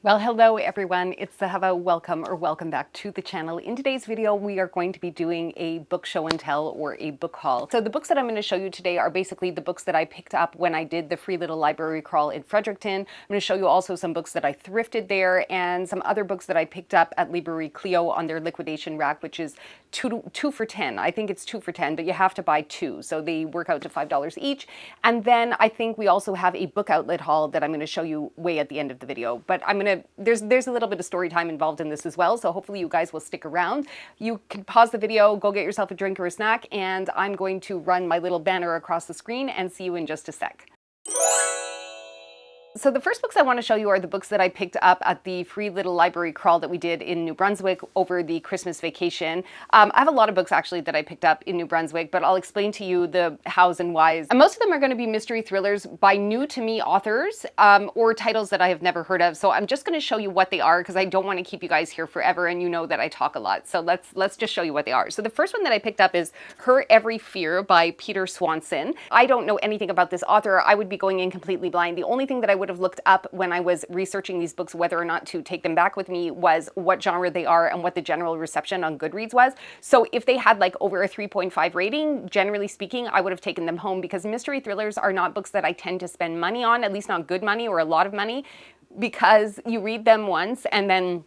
Well, hello everyone, it's Zahava. Welcome back to the channel. In today's video, we are going to be doing a book show and tell or a book haul. So the books that I'm going to show you today are basically the books that I picked up when I did the free little library crawl in Fredericton. I'm going to show you also some books that I thrifted there and some other books that I picked up at Librairie Clio on their liquidation rack, which is two for 10. I think it's 2 for 10, but you have to buy 2. So they work out to $5 each. And then I think we also have a book outlet haul that I'm going to show you way at the end of the video. But there's a little bit of story time involved in this as well, so hopefully you guys will stick around. You can pause the video, go get yourself a drink or a snack, and I'm going to run my little banner across the screen and see you in just a sec. So the first books I want to show you are the books that I picked up at the free little library crawl that we did in New Brunswick over the Christmas vacation. I have a lot of books actually that I picked up in New Brunswick, but I'll explain to you the hows and whys. And most of them are going to be mystery thrillers by new to me authors or titles that I have never heard of. So I'm just going to show you what they are because I don't want to keep you guys here forever, and you know that I talk a lot. So let's just show you what they are. So the first one that I picked up is Her Every Fear by Peter Swanson. I don't know anything about this author. I would be going in completely blind. The only thing that I would have looked up when I was researching these books, whether or not to take them back with me, was what genre they are and what the general reception on Goodreads was. So if they had like over a 3.5 rating, generally speaking, I would have taken them home, because mystery thrillers are not books that I tend to spend money on, at least not good money or a lot of money, because you read them once and then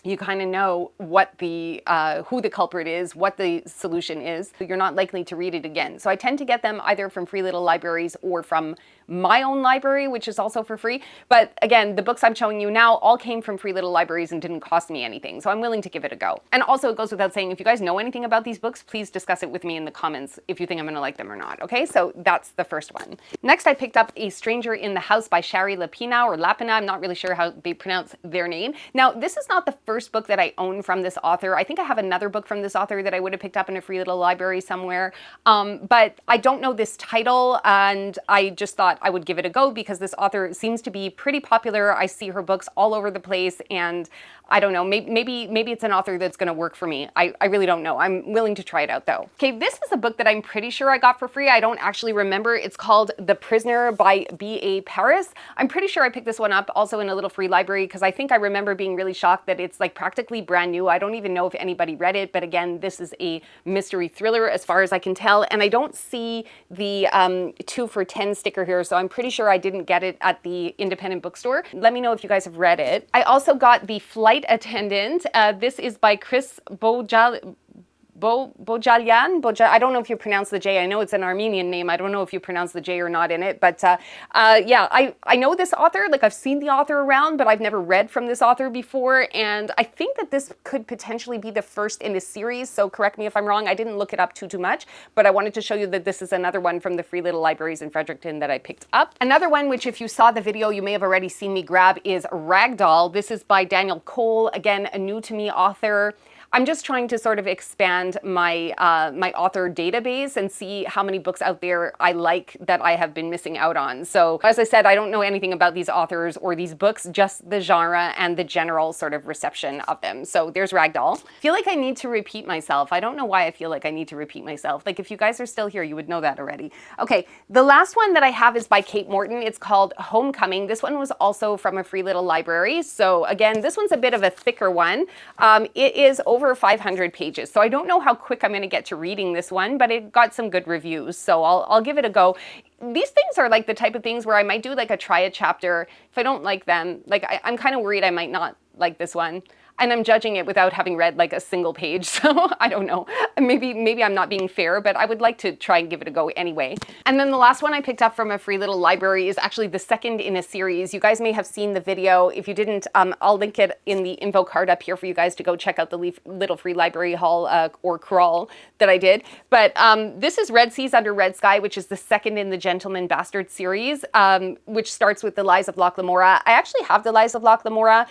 you kind of know what the who the culprit is, what the solution is. You're not likely to read it again. So I tend to get them either from free little libraries or from my own library, which is also for free. But again, the books I'm showing you now all came from free little libraries and didn't cost me anything. So I'm willing to give it a go. And also it goes without saying, if you guys know anything about these books, please discuss it with me in the comments if you think I'm gonna like them or not. Okay, so that's the first one. Next, I picked up A Stranger in the House by Shari Lapina or Lapina. I'm not really sure how they pronounce their name. Now, this is not the first book that I own from this author. I think I have another book from this author that I would have picked up in a free little library somewhere. But I don't know this title, and I just thought I would give it a go because this author seems to be pretty popular. I see her books all over the place, and I don't know, maybe it's an author that's going to work for me. I really don't know. I'm willing to try it out though. Okay, this is a book that I'm pretty sure I got for free. I don't actually remember. It's called The Prisoner by B.A. Paris. I'm pretty sure I picked this one up also in a little free library because I think I remember being really shocked that it's like practically brand new. I don't even know if anybody read it, but again, this is a mystery thriller as far as I can tell, and I don't see the 2 for 10 sticker here, so I'm pretty sure I didn't get it at the independent bookstore. Let me know if you guys have read it. I also got The Flight Attendant. This is by Chris Bojalian. I don't know if you pronounce the J. I know it's an Armenian name. I don't know if you pronounce the J or not in it, but yeah, I know this author. Like, I've seen the author around, but I've never read from this author before, and I think that this could potentially be the first in a series, so correct me if I'm wrong. I didn't look it up too much, but I wanted to show you that this is another one from the free little libraries in Fredericton that I picked up. Another one, which if you saw the video, you may have already seen me grab, is Ragdoll. This is by Daniel Cole, again, a new to me author. I'm just trying to sort of expand my my author database and see how many books out there I like that I have been missing out on. So as I said, I don't know anything about these authors or these books, just the genre and the general sort of reception of them. So there's Ragdoll. I feel like I need to repeat myself. I don't know why I feel like I need to repeat myself. Like, if you guys are still here, you would know that already. Okay, the last one that I have is by Kate Morton. It's called Homecoming. This one was also from a free little library. So again, this one's a bit of a thicker one. It is over 500 pages. So I don't know how quick I'm going to get to reading this one, but it got some good reviews. So I'll give it a go. These things are like the type of things where I might do like a try a chapter. If I don't like them, like I'm kind of worried I might not like this one. And I'm judging it without having read like a single page. So I don't know. Maybe I'm not being fair, but I would like to try and give it a go anyway. And then the last one I picked up from a free little library is actually the second in a series. You guys may have seen the video. If you didn't, I'll link it in the info card up here for you guys to go check out the little free library haul or crawl that I did. But this is Red Seas Under Red Sky, which is the second in the Gentleman Bastard series, which starts with The Lies of Locke Lamora. I actually have The Lies of Locke Lamora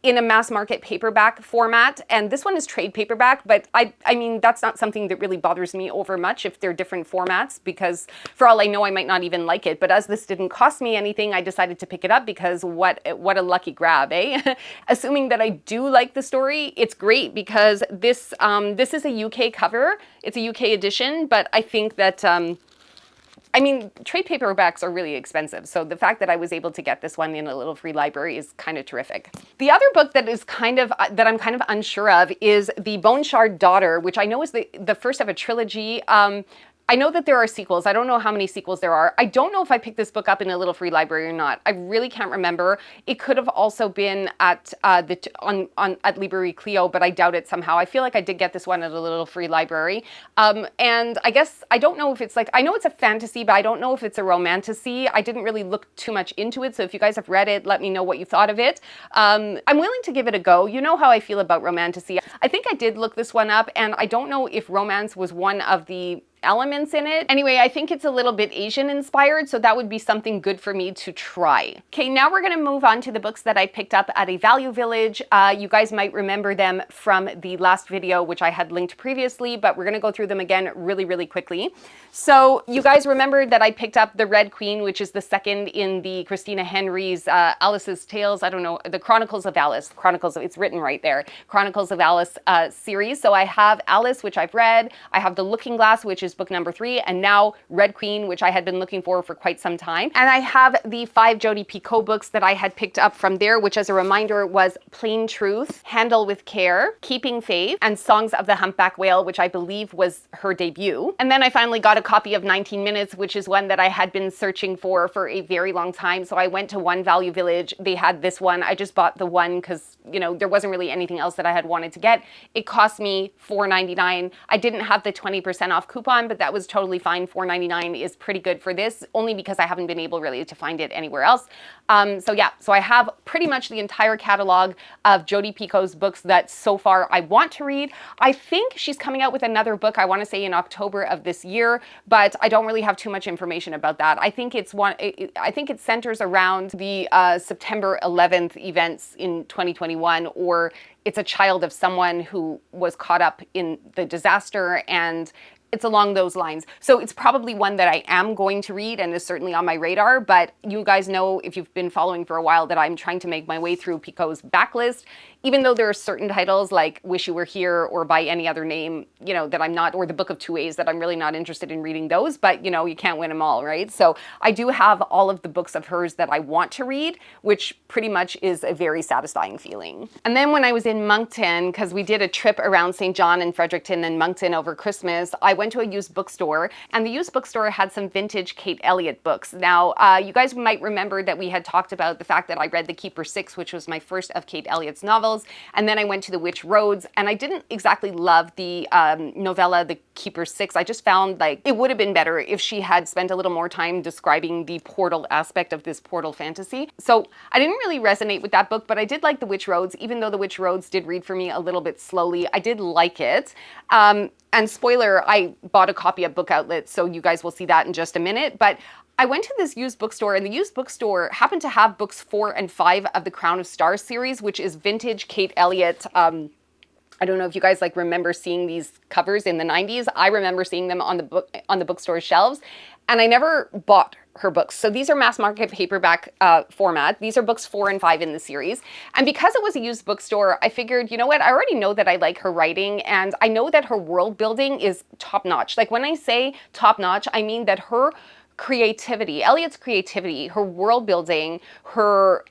in a mass market paperback format, and this one is trade paperback, but I mean, that's not something that really bothers me over much if they're different formats, because for all I know, I might not even like it. But as this didn't cost me anything, I decided to pick it up because what a lucky grab, eh? Assuming that I do like the story, it's great because this is a UK cover. It's a UK edition, but I think that I mean, trade paperbacks are really expensive, so the fact that I was able to get this one in a little free library is kind of terrific. The other book that is that I'm kind of unsure of is The Bone Shard Daughter, which I know is the first of a trilogy. I know that there are sequels. I don't know how many sequels there are. I don't know if I picked this book up in a little free library or not. I really can't remember. It could have also been at at Librairie Clio, but I doubt it somehow. I feel like I did get this one at a little free library. And I guess I don't know if it's like, I know it's a fantasy, but I don't know if it's a romantasy. I didn't really look too much into it. So if you guys have read it, let me know what you thought of it. I'm willing to give it a go. You know how I feel about romantasy. I think I did look this one up, and I don't know if romance was one of the elements in it. Anyway, I think it's a little bit Asian inspired, so that would be something good for me to try. Okay, now we're gonna move on to the books that I picked up at a Value Village. You guys might remember them from the last video, which I had linked previously, but we're gonna go through them again really, really quickly. So you guys remember that I picked up The Red Queen, which is the second in the Christina Henry's Alice's Tales, I don't know, the Chronicles of Alice, it's written right there, Chronicles of Alice series. So I have Alice, which I've read, I have The Looking Glass, which is book number 3, and now Red Queen, which I had been looking for quite some time. And I have the 5 Jodi Picoult books that I had picked up from there, which as a reminder was Plain Truth, Handle with Care, Keeping Faith, and Songs of the Humpback Whale, which I believe was her debut. And then I finally got a copy of 19 Minutes, which is one that I had been searching for a very long time. So I went to one Value Village, they had this one. I just bought the one because, you know, there wasn't really anything else that I had wanted to get. It cost me $4.99. I didn't have the 20% off coupon, but that was totally fine. $4.99 is pretty good for this, only because I haven't been able really to find it anywhere else. So yeah, so I have pretty much the entire catalog of Jodi Picoult's books that so far I want to read. I think she's coming out with another book, I want to say in October of this year, but I don't really have too much information about that. I think I think it centers around the September 11th events in 2021, or it's a child of someone who was caught up in the disaster, and it's along those lines. So it's probably one that I am going to read and is certainly on my radar, but you guys know, if you've been following for a while, that I'm trying to make my way through Picoult's backlist, even though there are certain titles like Wish You Were Here or By Any Other Name, you know, that I'm not, or The Book of Two Ways, that I'm really not interested in reading those, but you know, you can't win them all, right? So I do have all of the books of hers that I want to read, which pretty much is a very satisfying feeling. And then when I was in Moncton, because we did a trip around St. John and Fredericton and Moncton over Christmas, I went to a used bookstore, and the used bookstore had some vintage Kate Elliott books. Now, you guys might remember that we had talked about the fact that I read The Keeper 6, which was my first of Kate Elliott's novels, and then I went to The Witch Roads, and I didn't exactly love the novella The Keeper 6. I just found like it would have been better if she had spent a little more time describing the portal aspect of this portal fantasy. So I didn't really resonate with that book, but I did like The Witch Roads. Even though The Witch Roads did read for me a little bit slowly, I did like it. And spoiler, I bought a copy at Book Outlet, so you guys will see that in just a minute. But I went to this used bookstore, and the used bookstore happened to have books 4 and 5 of the Crown of Stars series, which is vintage Kate Elliott. I don't know if you guys like remember seeing these covers in the 90s. I remember seeing them on the bookstore shelves, and I never bought her books. So these are mass market paperback format. These are books 4 and 5 in the series. And because it was a used bookstore, I figured, you know what, I already know that I like her writing, and I know that her world building is top notch. Like when I say top notch, I mean that her creativity, Elliott's creativity, her world building, her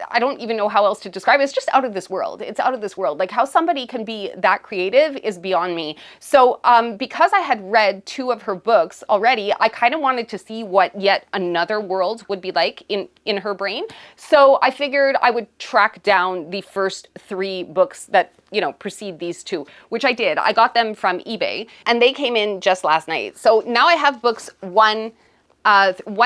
I don't even know how else to describe it. It's just out of this world. It's out of this world. Like how somebody can be that creative is beyond me. So because I had read 2 of her books already, I kind of wanted to see what yet another world would be like in her brain. So I figured I would track down the first 3 books that, you know, precede these 2, which I did. I got them from eBay, and they came in just last night. So now I have books 1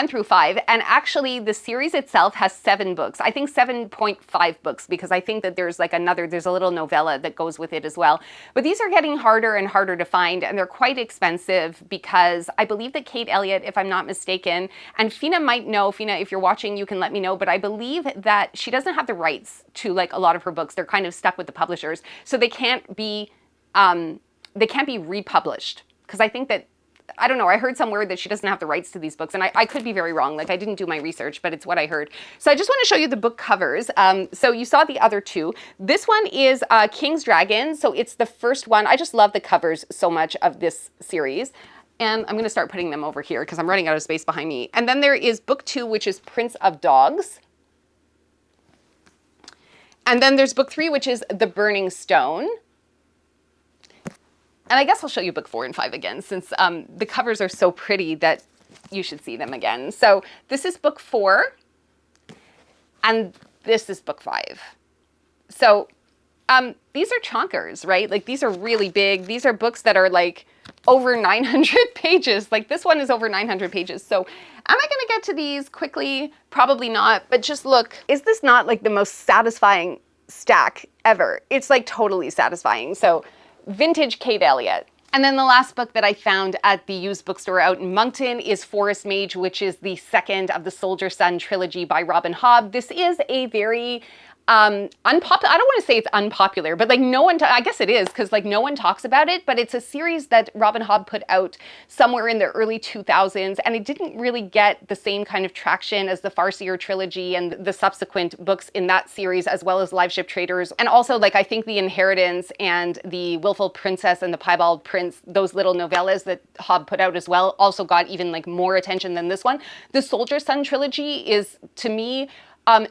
through 5, and actually the series itself has 7 books. I think 7.5 books, because I think that there's a little novella that goes with it as well. But these are getting harder and harder to find, and they're quite expensive, because I believe that Kate Elliott, if I'm not mistaken, and Fina might know, Fina, if you're watching, you can let me know, but I believe that she doesn't have the rights to like a lot of her books. They're kind of stuck with the publishers, so they can't be republished, because I think that, I don't know, I heard somewhere that she doesn't have the rights to these books, and I could be very wrong. Like, I didn't do my research, but it's what I heard. So I just want to show you the book covers. So you saw the other 2. This one is King's Dragon. So it's the first one. I just love the covers so much of this series. And I'm going to start putting them over here because I'm running out of space behind me. And then there is book 2, which is Prince of Dogs. And then there's book 3, which is The Burning Stone. And I guess I'll show you book 4 and 5 again, since the covers are so pretty that you should see them again. So this is book 4, and this is book 5. So these are chonkers, right? Like, these are really big. These are books that are like over 900 pages. Like, this one is over 900 pages. So am I going to get to these quickly? Probably not. But just look, is this not like the most satisfying stack ever? It's like totally satisfying. So vintage Kate Elliott. And then the last book that I found at the used bookstore out in Moncton is Forest Mage, which is the second of the Soldier Sun trilogy by Robin Hobb. This is a very unpopular, I don't want to say it's unpopular, but like no one, I guess it is, because like no one talks about it, but it's a series that Robin Hobb put out somewhere in the early 2000s, and it didn't really get the same kind of traction as the Farseer trilogy and the subsequent books in that series, as well as Live Ship Traders. And also, like, I think The Inheritance and The Willful Princess and The Piebald Prince, those little novellas that Hobb put out as well, also got even like more attention than this one. The Soldier Sun trilogy is, to me,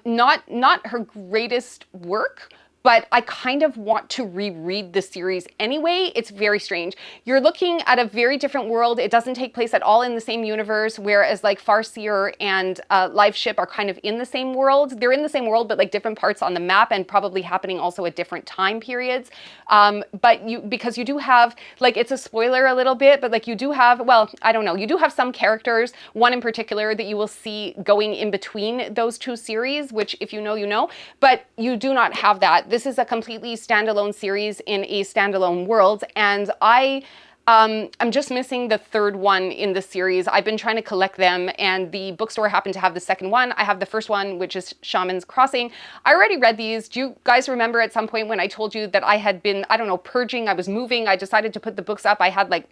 not her greatest work, but I kind of want to reread the series anyway. It's very strange. You're looking at a very different world. It doesn't take place at all in the same universe, whereas like Farseer and Live Ship are kind of in the same world. They're in the same world, but like different parts on the map, and probably happening also at different time periods. But because you do have, like, it's a spoiler a little bit, but like you do have, well, I don't know, you do have some characters, one in particular that you will see going in between those two series, which if you know, you know, but you do not have that. This is a completely standalone series in a standalone world, and I'm just missing the third one in the series. I've been trying to collect them, and the bookstore happened to have the second one. I have the first one, which is Shaman's Crossing. I already read these. Do you guys remember at some point when I told you that I had been, I don't know, purging, I was moving, I decided to put the books up. I had like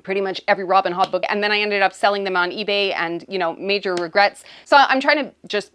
pretty much every Robin Hobb book, and then I ended up selling them on eBay, and, you know, major regrets. So I'm trying to just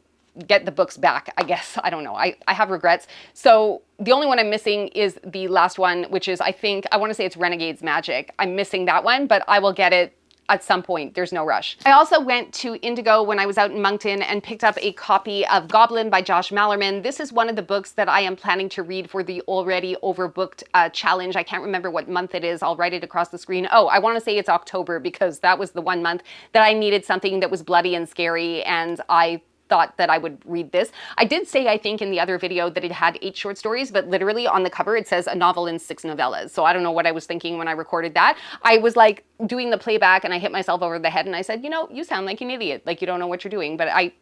get the books back, I guess. I don't know. I have regrets. So the only one I'm missing is the last one, which is, I think, I want to say it's Renegade's Magic. I'm missing that one, but I will get it at some point. There's no rush. I also went to Indigo when I was out in Moncton and picked up a copy of Goblin by Josh Mallerman. This is one of the books that I am planning to read for the Already Overbooked challenge. I can't remember what month it is. I'll write it across the screen. Oh, I want to say it's October, because that was the one month that I needed something that was bloody and scary, and I thought that I would read this. I did say, I think in the other video, that it had 8 short stories, but literally on the cover it says a novel and 6 novellas. So I don't know what I was thinking when I recorded that. I was like doing the playback and I hit myself over the head and I said, you know, you sound like an idiot. Like, you don't know what you're doing. But I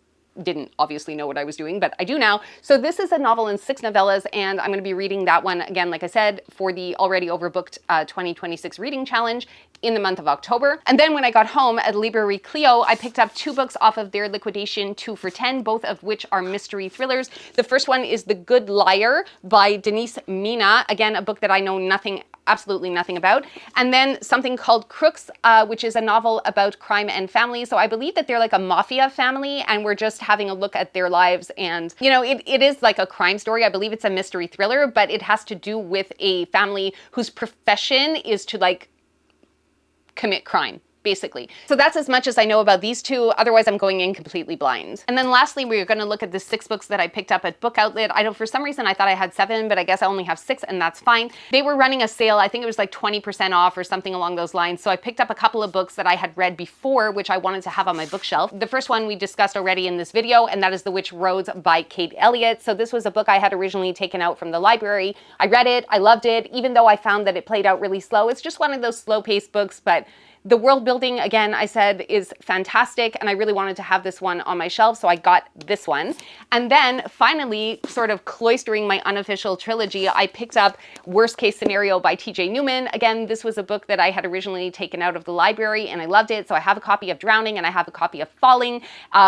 didn't obviously know what I was doing, but I do now. So this is a novel and 6 novellas, and I'm going to be reading that one again, like I said, for the Already Overbooked 2026 reading challenge in the month of October. And then when I got home at Librairie Clio, I picked up 2 books off of their liquidation 2 for $10, both of which are mystery thrillers. The first one is The Good Liar by Denise Mina. Again, a book that I know absolutely nothing about. And then something called Crooks, which is a novel about crime and family. So I believe that they're like a mafia family, and we're just having a look at their lives. And, you know, it is like a crime story. I believe it's a mystery thriller, but it has to do with a family whose profession is to like commit crime, basically. So that's as much as I know about these 2. Otherwise, I'm going in completely blind. And then lastly, we're going to look at the 6 books that I picked up at Book Outlet. I know for some reason I thought I had 7, but I guess I only have 6, and that's fine. They were running a sale. I think it was like 20% off or something along those lines. So I picked up a couple of books that I had read before, which I wanted to have on my bookshelf. The first one we discussed already in this video, and that is The Witch Roads by Kate Elliott. So this was a book I had originally taken out from the library. I read it. I loved it, even though I found that it played out really slow. It's just one of those slow-paced books, but the world building, again, I said, is fantastic, and I really wanted to have this one on my shelf, so I got this one. And then finally, sort of cloistering my unofficial trilogy, I picked up Worst Case Scenario by TJ Newman. Again, this was a book that I had originally taken out of the library, and I loved it, so I have a copy of Drowning, and I have a copy of Falling,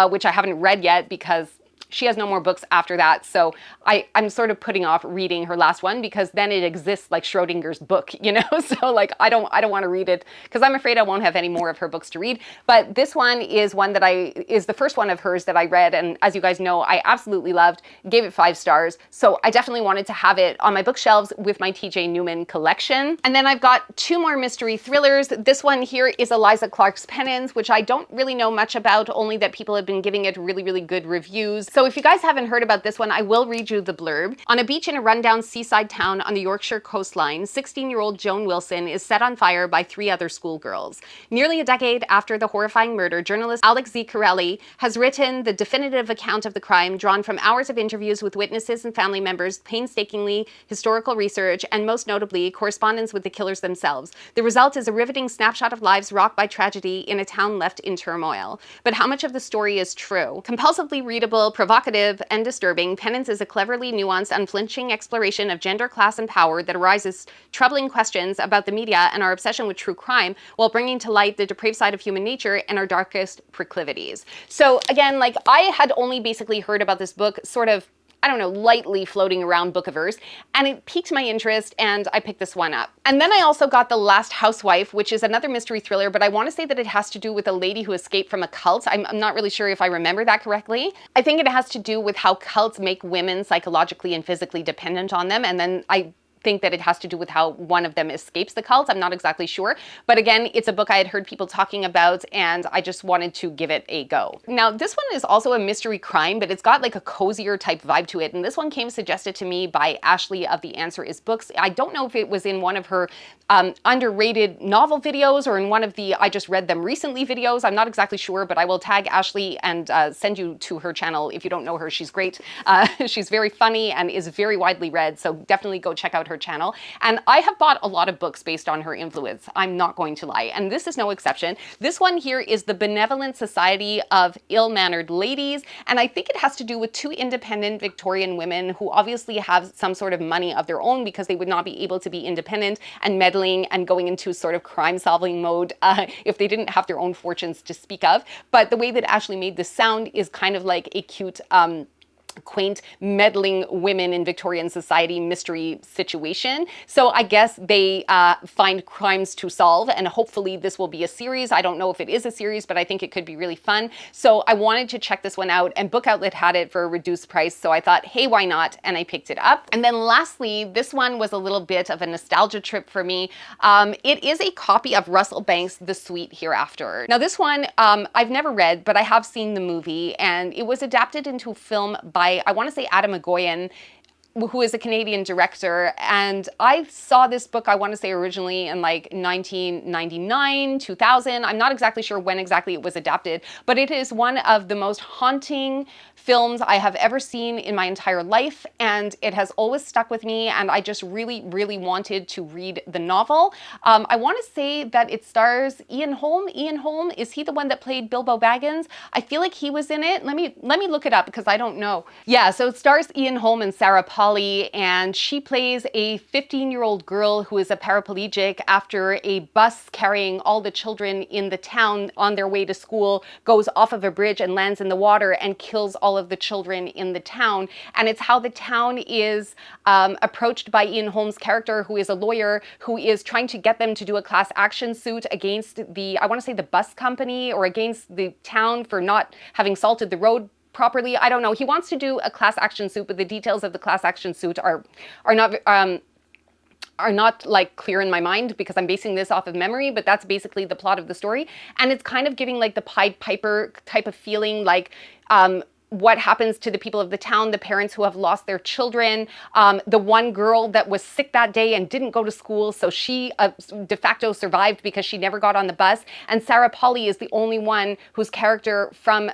which I haven't read yet because she has no more books after that. So I'm sort of putting off reading her last one because then it exists like Schrodinger's book, you know? So like, I don't want to read it because I'm afraid I won't have any more of her books to read. But this one is one that is the first one of hers that I read. And as you guys know, I absolutely loved, gave it 5 stars. So I definitely wanted to have it on my bookshelves with my TJ Newman collection. And then I've got 2 more mystery thrillers. This one here is Eliza Clark's Penance, which I don't really know much about, only that people have been giving it really, really good reviews. So if you guys haven't heard about this one, I will read you the blurb. On a beach in a rundown seaside town on the Yorkshire coastline, 16-year-old Joan Wilson is set on fire by 3 other schoolgirls. Nearly a decade after the horrifying murder, journalist Alex Z. Corelli has written the definitive account of the crime, drawn from hours of interviews with witnesses and family members, painstakingly historical research, and most notably, correspondence with the killers themselves. The result is a riveting snapshot of lives rocked by tragedy in a town left in turmoil. But how much of the story is true? Compulsively readable, provocative, and disturbing, Penance is a cleverly nuanced, unflinching exploration of gender, class, and power that arises troubling questions about the media and our obsession with true crime, while bringing to light the depraved side of human nature and our darkest proclivities. So again, like, I had only basically heard about this book sort of, I don't know, lightly floating around Bookiverse, and it piqued my interest and I picked this one up. And then I also got The Last Housewife, which is another mystery thriller, but I want to say that it has to do with a lady who escaped from a cult. I'm not really sure if I remember that correctly. I think it has to do with how cults make women psychologically and physically dependent on them, and then I think that it has to do with how one of them escapes the cult. I'm not exactly sure. But again, it's a book I had heard people talking about and I just wanted to give it a go. Now, this one is also a mystery crime, but it's got like a cozier type vibe to it. And this one came suggested to me by Ashley of The Answer Is Books. I don't know if it was in one of her underrated novel videos or in one of the I just read them recently videos. I'm not exactly sure, but I will tag Ashley and send you to her channel if you don't know her. She's great. She's very funny and is very widely read. So definitely go check out her channel. And I have bought a lot of books based on her influence. I'm not going to lie. And this is no exception. This one here is The Benevolent Society of Ill-Mannered Ladies. And I think it has to do with 2 independent Victorian women who obviously have some sort of money of their own because they would not be able to be independent and meddling and going into sort of crime-solving mode if they didn't have their own fortunes to speak of. But the way that Ashley made this sound is kind of like a cute quaint meddling women in Victorian society mystery situation. So I guess they find crimes to solve, and hopefully this will be a series. I don't know if it is a series, but I think it could be really fun. So I wanted to check this one out, and Book Outlet had it for a reduced price. So I thought, hey, why not? And I picked it up. And then lastly, this one was a little bit of a nostalgia trip for me. It is a copy of Russell Banks' The Sweet Hereafter. Now this one I've never read, but I have seen the movie, and it was adapted into a film by, I want to say, Adam McGoyan, who is a Canadian director. And I saw this book, I want to say originally in like 1999, 2000. I'm not exactly sure when exactly it was adapted, but it is one of the most haunting films I have ever seen in my entire life. And it has always stuck with me. And I just really, really wanted to read the novel. I want to say that it stars Ian Holm. Ian Holm, is he the one that played Bilbo Baggins? I feel like he was in it. Let me look it up because I don't know. Yeah, so it stars Ian Holm and Sarah Polley, and she plays a 15-year-old girl who is a paraplegic after a bus carrying all the children in the town on their way to school goes off of a bridge and lands in the water and kills all of the children in the town. And it's how the town is approached by Ian Holm's character, who is a lawyer, who is trying to get them to do a class action suit against the, I want to say, the bus company or against the town for not having salted the road properly. I don't know. He wants to do a class action suit, but the details of the class action suit are not like clear in my mind because I'm basing this off of memory, but that's basically the plot of the story. And it's kind of giving like the Pied Piper type of feeling, like what happens to the people of the town, the parents who have lost their children, the one girl that was sick that day and didn't go to school, so she de facto survived because she never got on the bus. And Sarah Polley is the only one whose character from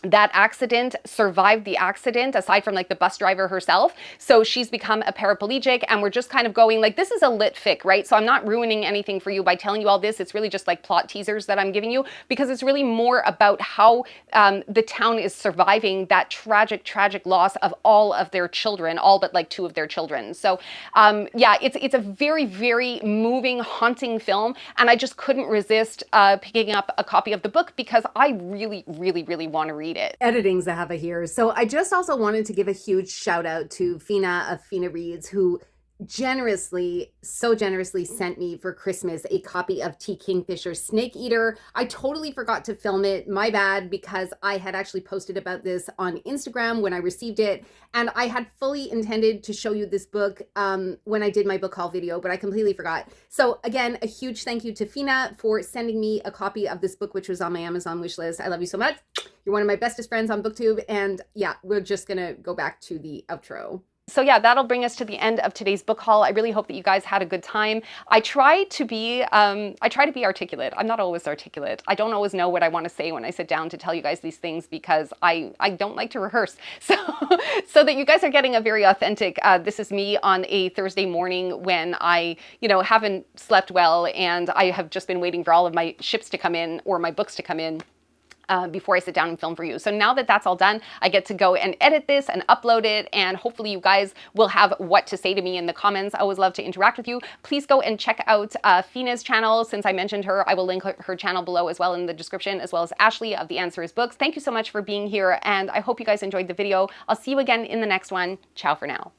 that accident survived the accident, aside from like the bus driver herself. So she's become a paraplegic, and we're just kind of going like, this is a lit fic, right? So I'm not ruining anything for you by telling you all this. It's really just like plot teasers that I'm giving you, because it's really more about how the town is surviving that tragic loss of all of their children, all but like 2 of their children. So yeah, it's a very, very moving, haunting film, and I just couldn't resist picking up a copy of the book because I really, really, really want to read read it. Editing Zahava here. So I just also wanted to give a huge shout out to Fina of Fina Reads, who so generously sent me for Christmas a copy of T. Kingfisher's Snake Eater. I totally forgot to film it, my bad, because I had actually posted about this on Instagram when I received it, and I had fully intended to show you this book when I did my book haul video, but I completely forgot. So again, a huge thank you to Fina for sending me a copy of this book, which was on my Amazon wish list. I love you so much. You're one of my bestest friends on BookTube, and yeah, we're just gonna go back to the outro. So yeah, that'll bring us to the end of today's book haul. I really hope that you guys had a good time. I try to be articulate. I'm not always articulate. I don't always know what I want to say when I sit down to tell you guys these things because I don't like to rehearse. So that you guys are getting a very authentic, this is me on a Thursday morning when I, haven't slept well and I have just been waiting for all of my ships to come in or my books to come in. Before I sit down and film for you. So now that that's all done, I get to go and edit this and upload it, and hopefully you guys will have what to say to me in the comments. I always love to interact with you. Please go and check out Fina's channel. Since I mentioned her, I will link her channel below as well in the description, as well as Ashley of The Answer is Books. Thank you so much for being here, and I hope you guys enjoyed the video. I'll see you again in the next one. Ciao for now.